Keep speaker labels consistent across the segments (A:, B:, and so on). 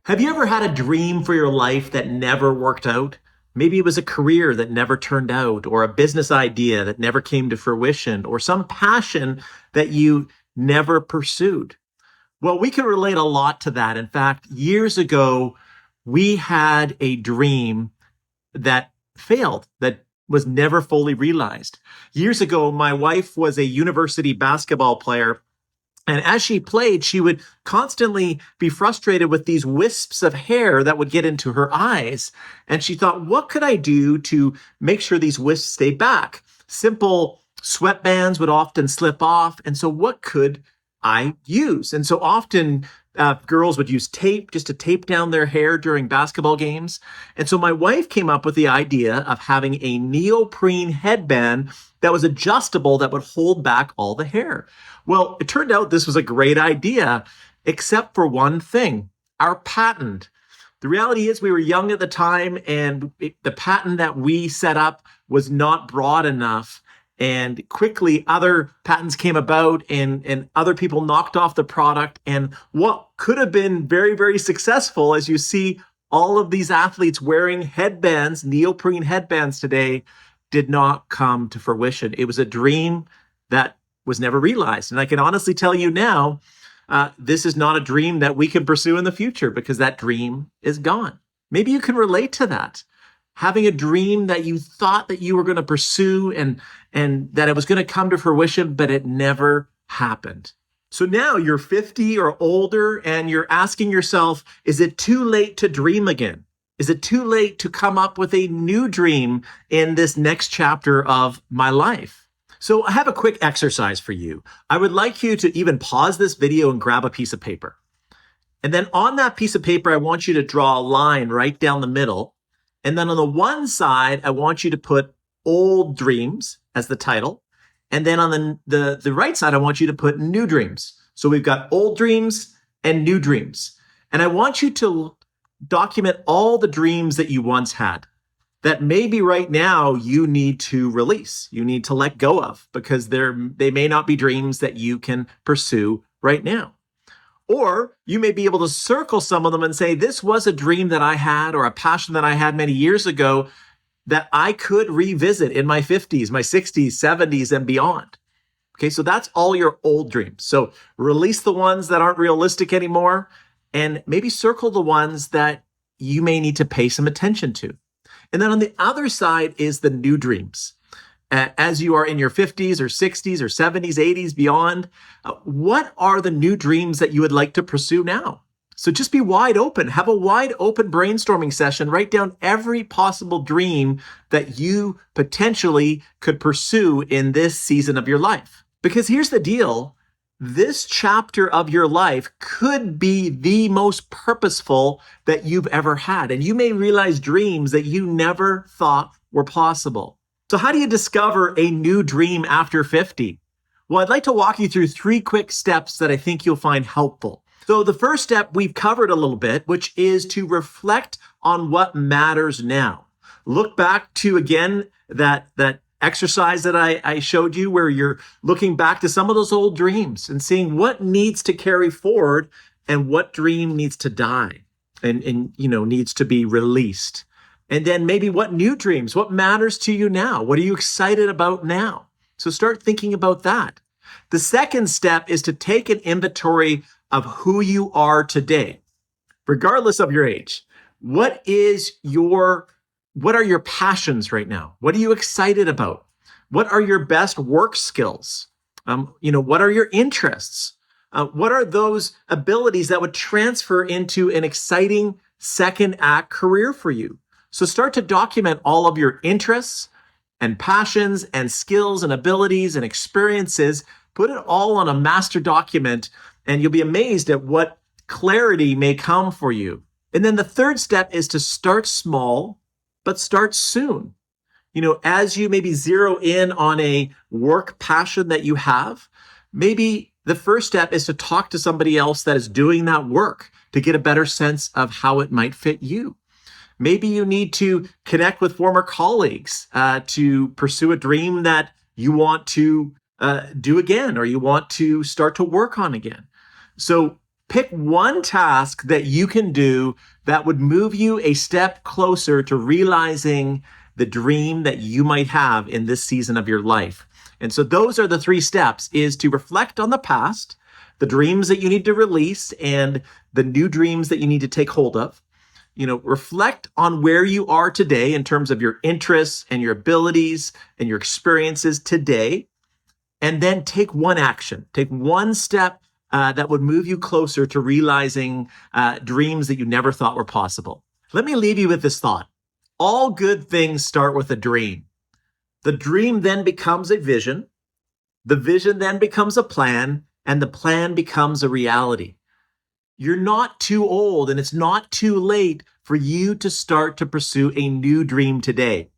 A: Have you ever had a dream for your life that never worked out? Maybe it was a career that never turned out, or a business idea that never came to fruition, or some passion that you never pursued. Well, we can relate a lot to that. In fact, years ago, we had a dream that failed, that was never fully realized. Years ago, my wife was a university basketball player, and as she played, she would constantly be frustrated with these wisps of hair that would get into her eyes. And she thought, what could I do to make sure these wisps stay back? Simple sweatbands would often slip off. And so what could I use? And so often girls would use tape just to tape down their hair during basketball games. And so my wife came up with the idea of having a neoprene headband that was adjustable that would hold back all the hair. Well, it turned out this was a great idea, except for one thing, our patent. The reality is we were young at the time, and the patent that we set up was not broad enough. And quickly other patents came about, and other people knocked off the product. And what could have been very, very successful, as you see all of these athletes wearing headbands, neoprene headbands today, did not come to fruition. It was a dream that was never realized. And I can honestly tell you now, this is not a dream that we can pursue in the future because that dream is gone. Maybe you can relate to that. Having a dream that you thought that you were going to pursue and that it was going to come to fruition, but it never happened. So now you're 50 or older and you're asking yourself, is it too late to dream again? Is it too late to come up with a new dream in this next chapter of my life? So I have a quick exercise for you. I would like you to even pause this video and grab a piece of paper. And then on that piece of paper, I want you to draw a line right down the middle. And then on the one side, I want you to put old dreams as the title. And then on the right side, I want you to put new dreams. So we've got old dreams and new dreams. And I want you to document all the dreams that you once had that maybe right now you need to release, you need to let go of, because they may not be dreams that you can pursue right now. Or you may be able to circle some of them and say, this was a dream that I had or a passion that I had many years ago that I could revisit in my 50s, my 60s, 70s, and beyond. Okay, so that's all your old dreams. So release the ones that aren't realistic anymore, and maybe circle the ones that you may need to pay some attention to. And then on the other side is the new dreams. As you are in your 50s or 60s or 70s, 80s, beyond, what are the new dreams that you would like to pursue now? So just be wide open. Have a wide open brainstorming session. Write down every possible dream that you potentially could pursue in this season of your life. Because here's the deal. This chapter of your life could be the most purposeful that you've ever had. And you may realize dreams that you never thought were possible. So how do you discover a new dream after 50? Well, I'd like to walk you through 3 quick steps that I think you'll find helpful. So the first step we've covered a little bit, which is to reflect on what matters now. Look back to, again, that exercise that I showed you where you're looking back to some of those old dreams and seeing what needs to carry forward and what dream needs to die and needs to be released. And then maybe what new dreams, what matters to you now? What are you excited about now? So start thinking about that. The second step is to take an inventory of who you are today, regardless of your age. What are your passions right now? What are you excited about? What are your best work skills? What are your interests? What are those abilities that would transfer into an exciting second act career for you? So start to document all of your interests and passions and skills and abilities and experiences. Put it all on a master document, and you'll be amazed at what clarity may come for you. And then the third step is to start small, but start soon. As you maybe zero in on a work passion that you have, maybe the first step is to talk to somebody else that is doing that work to get a better sense of how it might fit you. Maybe you need to connect with former colleagues to pursue a dream that you want to do again, or you want to start to work on again. So Pick one task that you can do that would move you a step closer to realizing the dream that you might have in this season of your life. And so those are the 3 steps, is to reflect on the past, the dreams that you need to release, and the new dreams that you need to take hold of. Reflect on where you are today in terms of your interests and your abilities and your experiences today, and then take one action, take one step that would move you closer to realizing dreams that you never thought were possible. Let me leave you with this thought. All good things start with a dream. The dream then becomes a vision. The vision then becomes a plan, and the plan becomes a reality. You're not too old, and it's not too late for you to start to pursue a new dream today.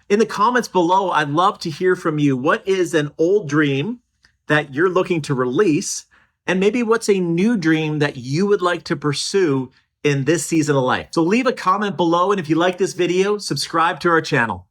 A: In the comments below, I'd love to hear from you. What is an old dream that you're looking to release? And maybe what's a new dream that you would like to pursue in this season of life? So leave a comment below. And if you like this video, subscribe to our channel.